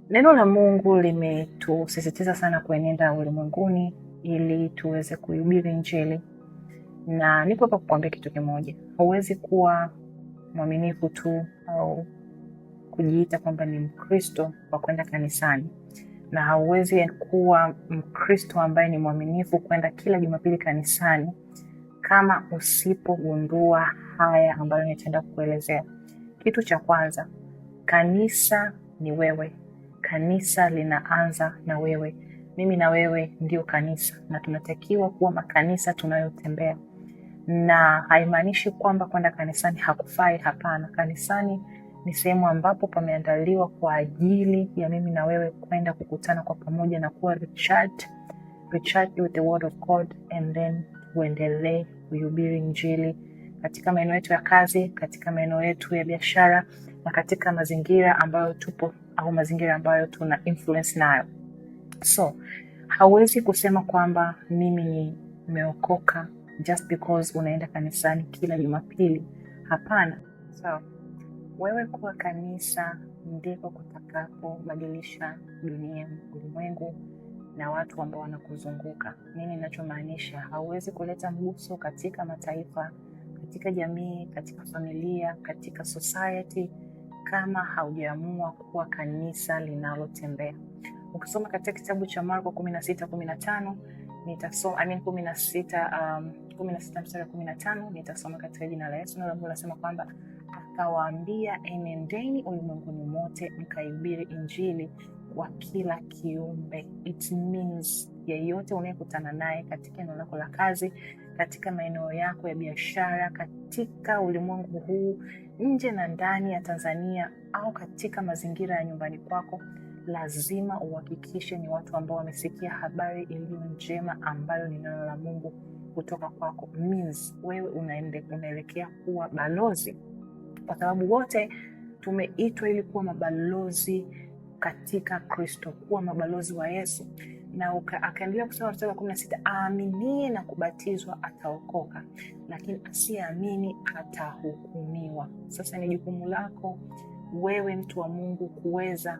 Neno la Mungu limetusisitiza sana kuenenda ulimwenguni ili tuweze kuhubiri Injili. Na niko hapa kukuambia kitu kimoja. Huwezi kuwa mwaminifu tu au kujiita kwamba ni Mkristo kwa kwenda kanisani. Na hauwezi kuwa Mkristo ambaye ni mwaminifu kwenda kila Jumapili kanisani kama usipogundua haya ambayo nitaenda kukuelezea. Kitu cha kwanza, kanisa ni wewe. Kanisa linaanza na wewe. Mimi na wewe ndio kanisa, na tunatakiwa kuwa makanisa tunayotembea. Na haimaanishi kwamba kwenda kanisani hakufai, hapana. Kanisani ni sehemu ambapo pameandaliwa kwa ajili ya mimi na wewe kwenda kukutana kwa pamoja na kuwa recharged with the word of God, and then uendelee kuhubiri Injili katika maeneo yetu ya kazi, katika maeneo yetu ya biashara, na katika mazingira ambayo tupo au mazingira ambayo tuna influence nayo. So, hauwezi kusema kwamba mimi nimeokoka just because unaenda kanisani kila Jumapili. Hapana. So, wewe kuwa kanisa ndiko kutakapobadilisha dunia, ulimwengu na watu ambao wanakuzunguka. Nini ninachomaanisha? Hauwezi kuleta mguso katika mataifa, katika jamii, katika familia, katika society kama haujaamua kuwa kanisa linalotembea. Ukisoma katika kitabu cha Marko 16:15, nitasoma 16 mstari 15, nitasoma katika jina la Yesu. Na Mungu anasema kwamba akawaambia, enendeni ulimwenguni mote mkaihubiri Injili kwa kila kiumbe. It means yeyote unayekutana naye katika eneo lako la kazi, katika maeneo yako ya biashara, katika ulimwengu huu, nje na ndani ya Tanzania, au katika mazingira ya nyumbani kwako, lazima uhakikishe ni watu ambao wamesikia habari iliyo njema ambayo ni neno la Mungu kutoka kwako. Means wewe unaelekea kuwa balozi, kwa sababu wote tumeitwa ili kuwa mabalozi katika Kristo, kuwa mabalozi wa Yesu. Na akaendelea kusema mstari wa 16, aaminie na kubatizwa ataokoka, lakini asiyeamini atahukumiwa. Sasa ni jukumu lako wewe, mtu wa Mungu, kuweza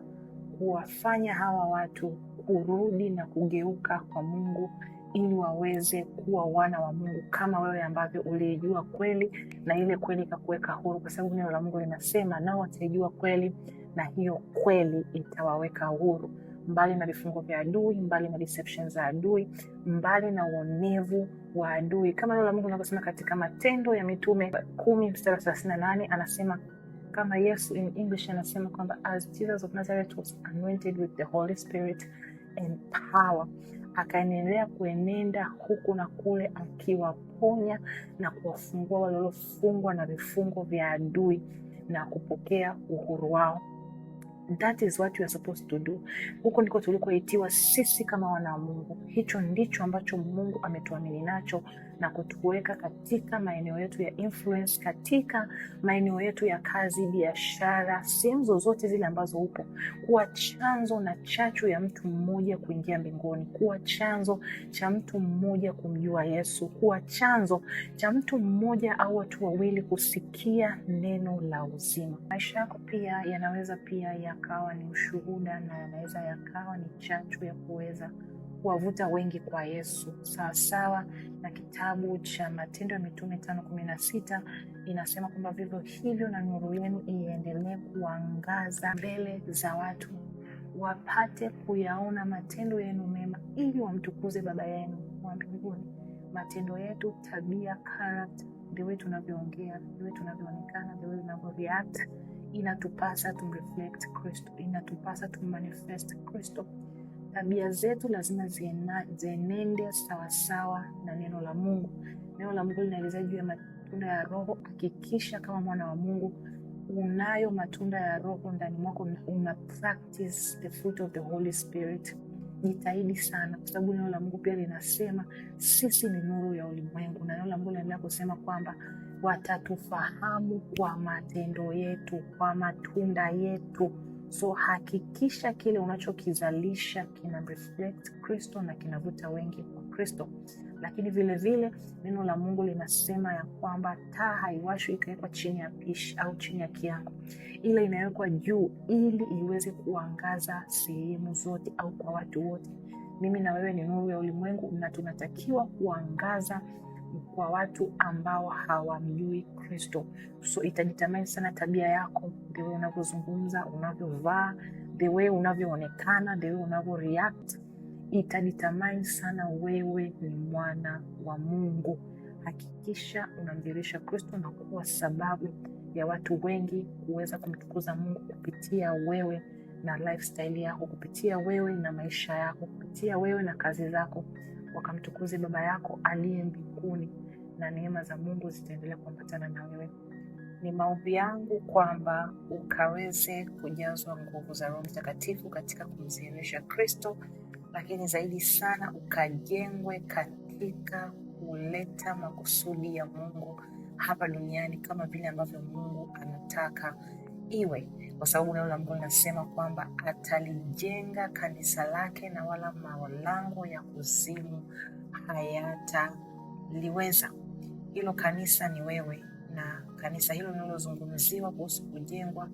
kuwafanya hawa watu kurudi na kugeuka kwa Mungu ili waweze kuwa wana wa Mungu kama wewe ambavyo ulijua kweli, na ile kweli ikakuweka huru, kwa sababu neno la Mungu linasema nao watajua kweli na hiyo kweli itawaweka huru, mbali na vifungo vya adui, mbali na deception za adui, mbali na uonevu wa adui. Kama neno la Mungu linavyosema katika Matendo ya Mitume 10 mstari 38, anasema kama Yesu in English anasema kwamba as Jesus of Nazareth was anointed with the Holy Spirit and power, akaendelea kuenenda huku na kule akiwaponya na kuwafungua wale waliofungwa na vifungo vya adui na kupokea uhuru wao. That is what you are supposed to do. Huko ndiko tulikoitiwa sisi kama wana wa Mungu. Hicho ndicho ambacho Mungu ametuamini nacho na kutuweka katika maeneo yetu ya influence, katika maeneo yetu ya kazi, biashara, sehemu zozote zile ambazo upo, kuwa chanzo na chachu ya mtu mmoja kuingia mbinguni, kuwa chanzo cha mtu mmoja kumjua Yesu, kuwa chanzo cha mtu mmoja au watu wawili kusikia neno la uzima. Maisha yako pia yanaweza pia yakawa ni ushuhuda, na yanaweza yakawa ni chachu ya kuweza kuwavuta wengi kwa Yesu. Sawasawa na kitabu cha Matendo ya Mitume 5:16 inasema kwamba vivyo hivyo na nuru yenu iendelee kuangaza mbele za watu, wapate kuyaona matendo yenu mema, ili wamtukuze Baba yenu wa mbinguni. Matendo yetu, tabia, character, the way tunavyoongea, the way tunavyoonekana, the way tunavyoreact, inatupasa tumreflect Kristo, inatupasa tumanifest Kristo. Tabia zetu lazima zienende sawasawa na neno la Mungu. Neno la Mungu linaeleza juu ya matunda ya Roho. Hakikisha kama mwana wa Mungu unayo matunda ya Roho ndani mwako, una practice the fruit of the Holy Spirit. Jitahidi sana, kwa sababu neno la Mungu pia linasema sisi ni nuru ya ulimwengu, na neno la Mungu linaendelea kusema kwamba watatufahamu kwa matendo yetu, kwa matunda yetu. So hakikisha kile unachokizalisha kina reflect Kristo na kinavuta wengi kwa Kristo. Lakini vile vile neno la Mungu linasema ya kwamba taa haiwashwi ikawekwa chini ya pishi au chini ya kiango. ile inawekwa juu ili iweze kuangaza sehemu zote au kwa watu wote. Mimi na wewe ni nuru ya ulimwengu na tunatakiwa kuangaza kwa watu ambao hawamjui Kristo. So itajitamani sana tabia yako, the way unavyozungumza, unavyovaa, the way unavyoonekana, the way unavyoreact. Itajitamani sana wewe ni mwana wa Mungu. Hakikisha unamdhihirisha Kristo na kuwa sababu ya watu wengi kuweza kumtukuza Mungu kupitia wewe na lifestyle yako, kupitia wewe na maisha yako, kupitia wewe na kazi zako, wakamtukuze Baba yako aliye mbinguni, na neema za Mungu zitaendelea kuambatana na wewe. Ni maombi yangu kwamba ukaweze kujazwa nguvu za Roho Mtakatifu katika kumdhihirisha Kristo, lakini zaidi sana ukajengwe katika kuleta makusudi ya Mungu hapa duniani kama vile ambavyo Mungu anataka iwe, kwa sababu neno la Mungu linasema kwamba atalijenga kanisa lake na wala malango ya kuzimu hayataliweza. Hilo kanisa ni wewe, na kanisa hilo linalozungumziwa kuhusu kujengwa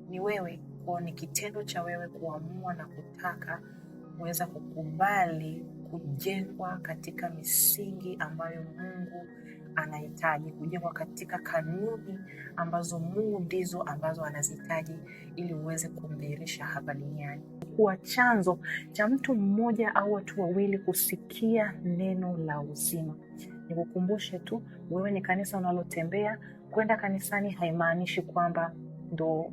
ni wewe. Kwa ni kitendo cha wewe kuamua na kutaka kuweza kukubali kujengwa katika misingi ambayo Mungu anahitaji, kujengwa katika kanuni ambazo Mungu ndizo ambazo anazihitaji ili uweze kumdhihirisha hapa duniani. Kuwa chanzo cha mtu mmoja au watu wawili kusikia neno la uzima. Nikukumbushe tu, wewe ni kanisa unalotembea. Kwenda kanisani haimaanishi kwamba ndo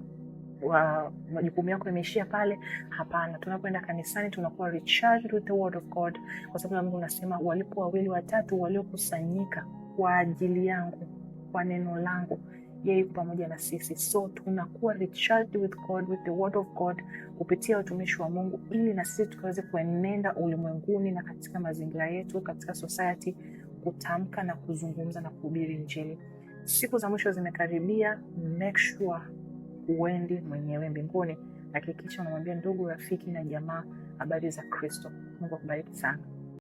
majukumu yako yameishia pale. Hapana, tunapoenda kanisani tunakuwa recharged with the word of God, kwa sababu Mungu anasema walipo 2 au 3 waliokusanyika kwa ajili yangu, kwa neno langu, yeye yuko pamoja na sisi. So tunakuwa recharged with God, with the word of God kupitia utumishi wa Mungu, ili na sisi tukaweze kuenenda ulimwenguni na katika mazingira yetu, katika society, kutamka na kuzungumza na kuhubiri Injili. Siku za mwisho zimekaribia. Make sure uendi mwenyewe mbinguni. Hakikisha unamwambia ndugu, rafiki na jamaa habari za Kristo. Mungu akubariki sana.